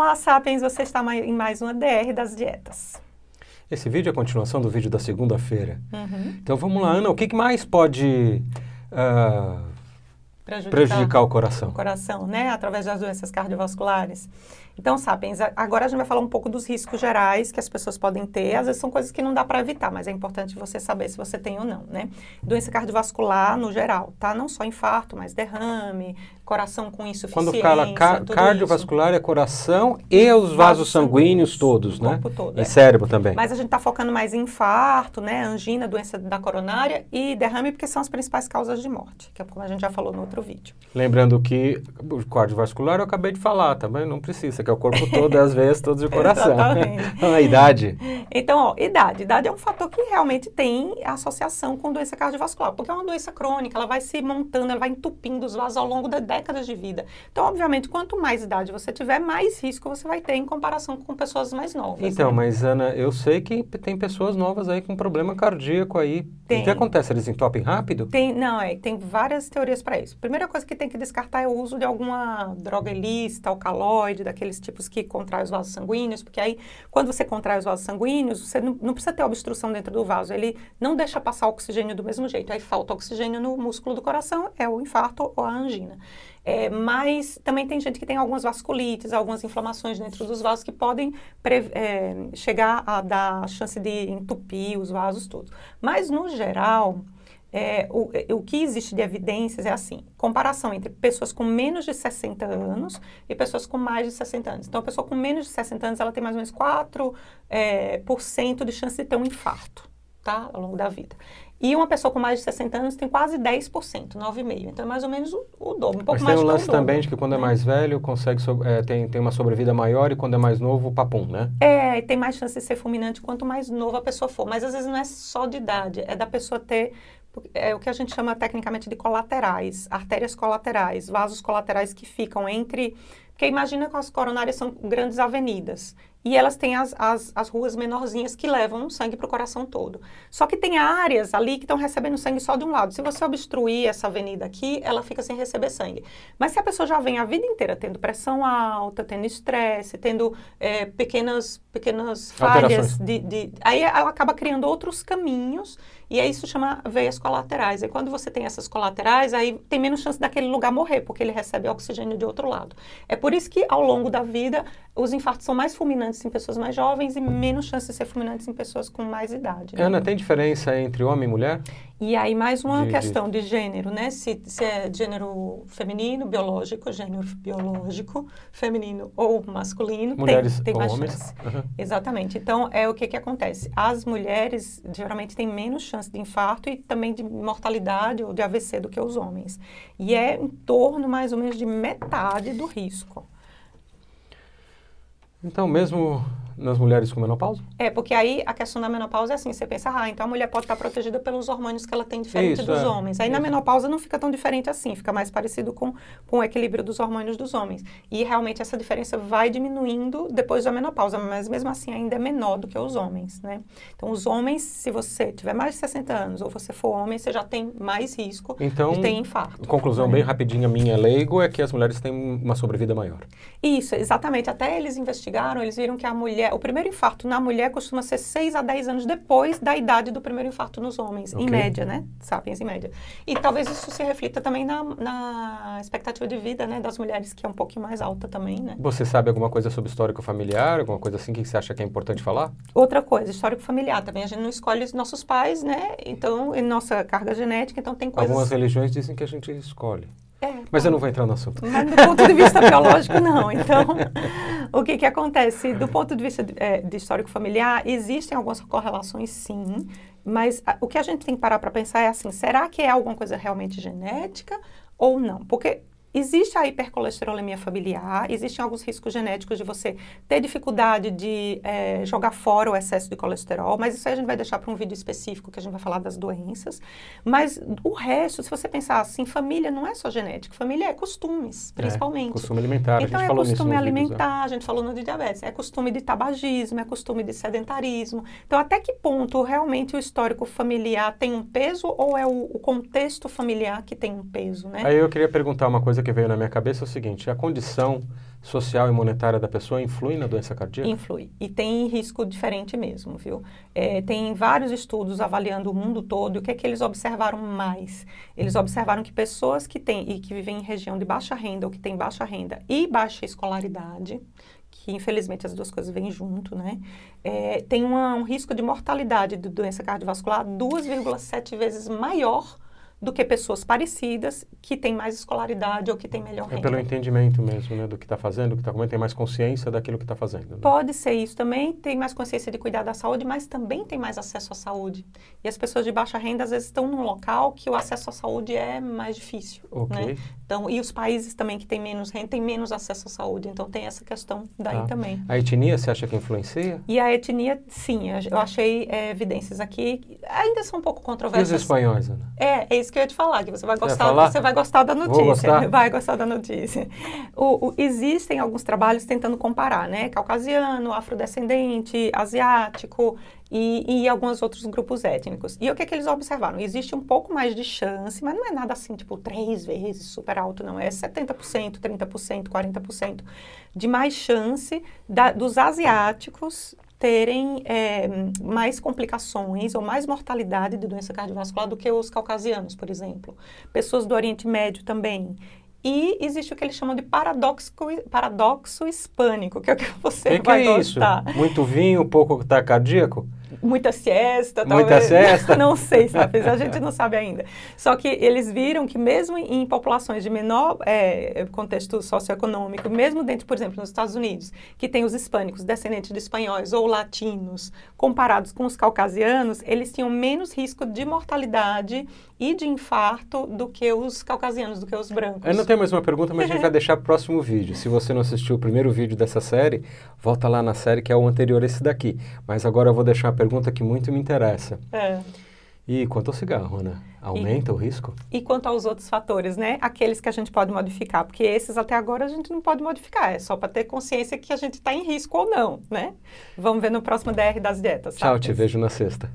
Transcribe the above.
Olá, Sapiens, você está em mais uma DR das dietas. Esse vídeo é a continuação do vídeo da segunda-feira. Uhum. Então vamos lá, Ana, o que mais pode prejudicar o coração? O coração, né? Através das doenças cardiovasculares. Então, Sapiens, agora a gente vai falar um pouco dos riscos gerais que as pessoas podem ter. Às vezes são coisas que não dá para evitar, mas é importante você saber se você tem ou não, né? Doença cardiovascular no geral, tá? Não só infarto, mas derrame, coração com insuficiência, Quando fala cardiovascular é coração e os vasos sanguíneos todos, né? Corpo todo, e cérebro também. Mas a gente está focando mais em infarto, né? Angina, doença da coronária e derrame, porque são as principais causas de morte, que é como a gente já falou no outro vídeo. Lembrando que o cardiovascular eu acabei de falar, também não precisa, que é o corpo todo, às vezes, todos de coração. Exatamente. A idade. Então, ó, idade. Idade é um fator que realmente tem associação com doença cardiovascular, porque é uma doença crônica, ela vai se montando, ela vai entupindo os vasos ao longo de décadas de vida. Então, obviamente, quanto mais idade você tiver, mais risco você vai ter em comparação com pessoas mais novas. Então, né? mas Ana, eu sei que tem pessoas novas aí com problema cardíaco aí. Tem. O que acontece? Eles entopem rápido? Tem várias teorias para isso. Primeira coisa que tem que descartar é o uso de alguma droga ilícita, alcaloide, daqueles tipos que contraem os vasos sanguíneos, porque aí, quando você contrai os vasos sanguíneos, você não precisa ter obstrução dentro do vaso, ele não deixa passar oxigênio do mesmo jeito, aí falta oxigênio no músculo do coração, é o infarto ou a angina. Mas também tem gente que tem algumas vasculites, algumas inflamações dentro dos vasos que podem chegar a dar chance de entupir os vasos todos. Mas, no geral, o que existe de evidências é assim, comparação entre pessoas com menos de 60 anos e pessoas com mais de 60 anos. Então, a pessoa com menos de 60 anos, ela tem mais ou menos 4% de chance de ter um infarto, tá? Ao longo da vida. E uma pessoa com mais de 60 anos tem quase 10%, 9,5%. Então, é mais ou menos o dobro, um pouco mais do que o dobro. Mas tem um lance também de que quando é mais velho, tem uma sobrevida maior e quando é mais novo, papum, né? Tem mais chance de ser fulminante quanto mais nova a pessoa for. Mas, às vezes, não é só de idade, é da pessoa ter o que a gente chama tecnicamente de colaterais, artérias colaterais, vasos colaterais que ficam entre... Porque imagina que as coronárias são grandes avenidas e elas têm as ruas menorzinhas que levam o sangue para o coração todo. Só que tem áreas ali que estão recebendo sangue só de um lado. Se você obstruir essa avenida aqui, ela fica sem receber sangue. Mas se a pessoa já vem a vida inteira tendo pressão alta, tendo estresse, tendo pequenas falhas, aí ela acaba criando outros caminhos e aí isso chama veias colaterais. E quando você tem essas colaterais, aí tem menos chance daquele lugar morrer, porque ele recebe oxigênio de outro lado. É por isso que, ao longo da vida, os infartos são mais fulminantes em pessoas mais jovens e menos chance de ser fulminantes em pessoas com mais idade. Né? Ana, tem diferença entre homem e mulher? E aí, mais uma questão de gênero, né? Se é gênero feminino, gênero biológico, feminino ou masculino, mulheres tem ou mais homens. chance. Uhum. Exatamente. Então, o que acontece? As mulheres, geralmente, têm menos chance de infarto e também de mortalidade ou de AVC do que os homens. E é em torno, mais ou menos, de metade do risco. Então, mesmo nas mulheres com menopausa? Porque aí a questão da menopausa é assim, você pensa, então a mulher pode estar protegida pelos hormônios que ela tem diferente dos homens. Aí na menopausa não fica tão diferente assim, fica mais parecido com o equilíbrio dos hormônios dos homens. E realmente essa diferença vai diminuindo depois da menopausa, mas mesmo assim ainda é menor do que os homens, né? Então os homens, se você tiver mais de 60 anos ou você for homem, você já tem mais risco de ter infarto. Conclusão bem rapidinha minha, leigo, é que as mulheres têm uma sobrevida maior. Isso, exatamente. Até eles investigaram, eles viram que o primeiro infarto na mulher costuma ser 6 a 10 anos depois da idade do primeiro infarto nos homens, em média, né? Sapiens, em média. E talvez isso se reflita também na expectativa de vida, né, das mulheres, que é um pouquinho mais alta também, né? Você sabe alguma coisa sobre histórico familiar, alguma coisa assim que você acha que é importante falar? Outra coisa, histórico familiar também. A gente não escolhe os nossos pais, né? Então, nossa carga genética, então tem coisas... Algumas religiões dizem que a gente escolhe. Mas eu não vou entrar no assunto. Mas do ponto de vista biológico, não. Então, o que acontece? Do ponto de vista de histórico familiar, existem algumas correlações, sim, mas o que a gente tem que parar para pensar é assim, será que é alguma coisa realmente genética ou não? Porque existe a hipercolesterolemia familiar, existem alguns riscos genéticos de você ter dificuldade de jogar fora o excesso de colesterol, mas isso aí a gente vai deixar para um vídeo específico que a gente vai falar das doenças. Mas o resto, se você pensar assim, família não é só genética, família é costumes, principalmente. Costume alimentar, então, a gente falou nisso costume nos alimentar, vídeos, a gente falou no de diabetes, é costume de tabagismo, é costume de sedentarismo. Então, até que ponto realmente o histórico familiar tem um peso ou é o contexto familiar que tem um peso, né? Aí eu queria perguntar uma coisa que veio na minha cabeça é o seguinte, a condição social e monetária da pessoa influi na doença cardíaca? Influi. E tem risco diferente mesmo, viu? Tem vários estudos avaliando o mundo todo. E o que é que eles observaram mais? Eles observaram que pessoas que têm e que vivem em região de baixa renda ou que têm baixa renda e baixa escolaridade, que infelizmente as duas coisas vêm junto, né? Tem um risco de mortalidade de doença cardiovascular 2,7 vezes maior do que pessoas parecidas que têm mais escolaridade ou que têm melhor renda. É pelo entendimento mesmo, né, do que está fazendo, do que está comendo, tem mais consciência daquilo que está fazendo. Né? Pode ser isso também, tem mais consciência de cuidar da saúde, mas também tem mais acesso à saúde. E as pessoas de baixa renda, às vezes, estão num local que o acesso à saúde é mais difícil. Ok. Né? Então, e os países também que têm menos renda, têm menos acesso à saúde. Então, tem essa questão daí também. A etnia, você acha que influencia? E a etnia, sim. Eu achei evidências aqui, ainda são um pouco E controversas. os espanhóis, Ana? É isso que eu ia te falar, que você vai gostar da Vou notícia. gostar? Vai gostar da notícia. Existem alguns trabalhos tentando comparar, né? Caucasiano, afrodescendente, asiático e alguns outros grupos étnicos. E o que é que eles observaram? Existe um pouco mais de chance, mas não é nada assim, tipo, 3 vezes super alto, não. É 70%, 30%, 40% de mais chance dos asiáticos terem mais complicações ou mais mortalidade de doença cardiovascular do que os caucasianos, por exemplo. Pessoas do Oriente Médio também. E existe o que eles chamam de paradoxo hispânico, que é o que você vai gostar. Isso? Muito vinho, pouco tá cardíaco? Muita siesta, Muita talvez. siesta? Não sei, sabe? A gente não sabe ainda. Só que eles viram que mesmo em populações de menor contexto socioeconômico, mesmo dentro, por exemplo, nos Estados Unidos, que tem os hispânicos, descendentes de espanhóis ou latinos, comparados com os caucasianos, eles tinham menos risco de mortalidade e de infarto do que os caucasianos, do que os brancos. Eu não tenho mais uma pergunta, mas a gente vai deixar para o próximo vídeo. Se você não assistiu o primeiro vídeo dessa série, volta lá na série que é o anterior a esse daqui. Mas agora eu vou deixar uma pergunta que muito me interessa. E quanto ao cigarro, Ana? Aumenta o risco? E quanto aos outros fatores, né? Aqueles que a gente pode modificar, porque esses até agora a gente não pode modificar, é só para ter consciência que a gente está em risco ou não, né? Vamos ver no próximo DR das dietas. Tchau, te vejo na sexta.